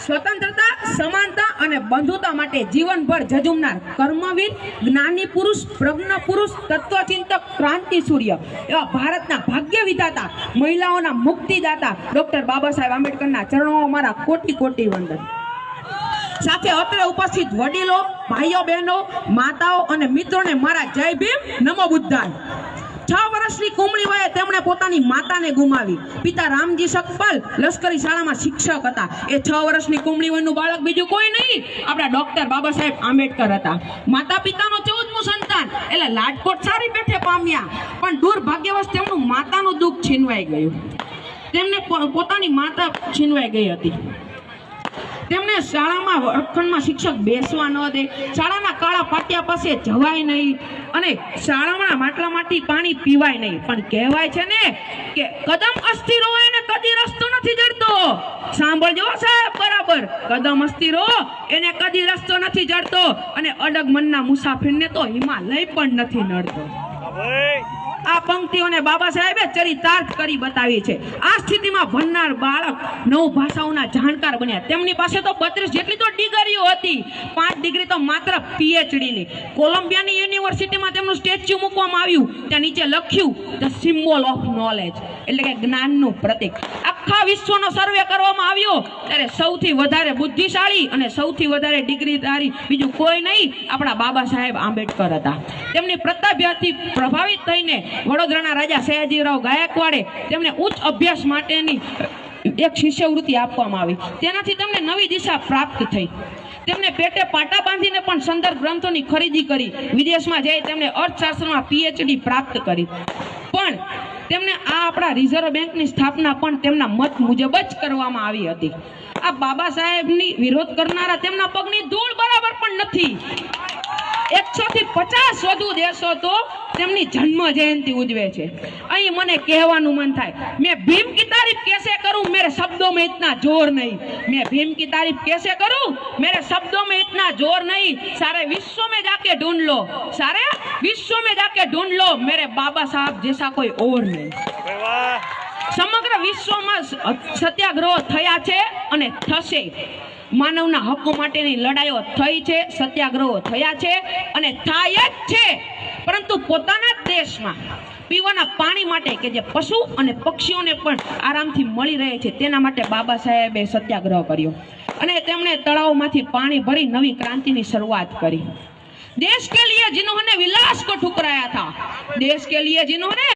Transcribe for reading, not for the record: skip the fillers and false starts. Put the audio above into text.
સ્વતંત્રતા, સમાનતા અને બંધુતા માટે જીવનભર ઝઝુમનાર કર્મવીર, જ્ઞાની પુરુષ, પ્રજ્ઞ પુરુષ, તત્વચિંતક, ક્રાંતિ સૂર્ય એવા ભારતના ભાગ્ય વિધાતા, મહિલાઓના મુક્તિદાતા ડોક્ટર બાબા સાહેબ આંબેડકરના ચરણોમાં મારા કોટી કોટી વંદન. સાથે અત્રે ઉપસ્થિત વડીલો, ભાઈઓ, બહેનો, માતાઓ અને મિત્રોને મારા જય ભીમ, નમો બુદ્ધાય. 6 વર્ષની કુમળી વયે તેમણે પોતાની માતાને ગુમાવી. પિતા રામજી સકપાલ લશ્કરી શાળામાં શિક્ષક હતા. એ 6 વર્ષની કુમળી વયનું બાળક બીજું કોઈ નહીં, આપણા ડોક્ટર બાબા સાહેબ આંબેડકર હતા. માતા પિતાનો 14મું સંતાન એટલે લાડકોટ સારી પેઠે પામ્યા, પણ દુર્ભાગ્યવશ તેમનું માતાનું દુઃખ છીનવાઈ ગયું. તેમને પોતાની માતા છીનવાઈ ગઈ હતી. તેમને શાળામાં વર્ગખંડમાં શિક્ષક બેસવા ન દે, શાળાના કાળા પાટિયા પાસે જવાય નહીં અને શાળામાં માટલામાંથી પાણી પીવાય નહીં. પણ કહેવાય છે ને કે કદમ અસ્થિર હોય ને કદી રસ્તો નથી જડતો. સાંભળજો સાહેબ બરાબર, કદમ અસ્થિર હો એને કદી રસ્તો નથી જડતો અને અડગ મનના મુસાફિરને તો હિમાલય પણ નથી નડતો. આ પંક્તિઓને બાબા સાહેબે ચરિતાર્થ કરી બતાવી છે. આ સ્થિતિમાં ભણનાર બાળક 9 ભાષાઓના જાણકાર બન્યા. તેમની પાસે તો 32 જેટલી તો ડિગ્રીઓ હતી, 5 ડિગ્રી તો માત્ર પીએચડીની. કોલંબિયાની યુનિવર્સિટીમાં તેમનું સ્ટેચ્યુ મૂકવામાં આવ્યું. ત્યાં નીચે લખ્યું ધ સિમ્બોલ ઓફ નોલેજ, એટલે કે જ્ઞાનનું પ્રતીક. આખા વિશ્વનો સર્વે કરવામાં આવ્યો ત્યારે સૌથી વધારે બુદ્ધિશાળી અને સૌથી વધારે ડિગ્રીધારી બીજું કોઈ નહીં, આપણા બાબા સાહેબ આંબેડકર હતા. તેમની પ્રતિભાથી પ્રભાવિત થઈને વડોદરાના રાજા સયાજીરાવ ગાયકવાડે તેમને ઉચ્ચ અભ્યાસ માટેની એક શિષ્યવૃત્તિ આપવામાં આવી. તેનાથી તેમને નવી દિશા પ્રાપ્ત થઈ. તેમને પેટે પાટા બાંધીને પણ સંદર્ભ ગ્રંથોની ખરીદી કરી. વિદેશમાં જઈ તેમને અર્થશાસ્ત્રમાં પીએચડી પ્રાપ્ત કરી. પણ તેમને આ આપણા રિઝર્વ બેંકની સ્થાપના પણ તેમના મત મુજબ જ કરવામાં આવી હતી. આ બાબા સાહેબની વિરોધ કરનારા તેમના પગની ધૂળ બરાબર પણ નથી. 100 થી 50 વધુ દેશો તો તેમની જન્મ જયંતિ ઉજવે છે. અહીં મને કહેવાનું મન થાય, मैं भीम की तारीफ कैसे करूं, मेरे शब्दों में इतना जोर नहीं. मैं भीम की तारीफ कैसे करूं, मेरे शब्दों में इतना जोर नहीं. सारे विश्व में जाके ढूंढ लो, सारे विश्व में जाके ढूंढ लो, मेरे बाबा साहब जैसा कोई और नहीं. સમગ્ર વિશ્વમાં સત્યાગ્રહો થયા છે અને થશે. માનવના હકો માટેની લડાઈઓ થઈ છે, સત્યાગ્રહો થયા છે અને થાય જ છે. પરંતુ પોતાના દેશમાં પીવાના પાણી માટે કે જે પશુ અને પક્ષીઓને પણ આરામથી મળી રહે છે, તેના માટે બાબા સાહેબે સત્યાગ્રહ કર્યો અને તેમણે તળાવમાંથી પાણી ભરી નવી ક્રાંતિની શરૂઆત કરી. देश के लिए जिन्होंने विलास को ठुकराया था, देश के लिए जिन्होंने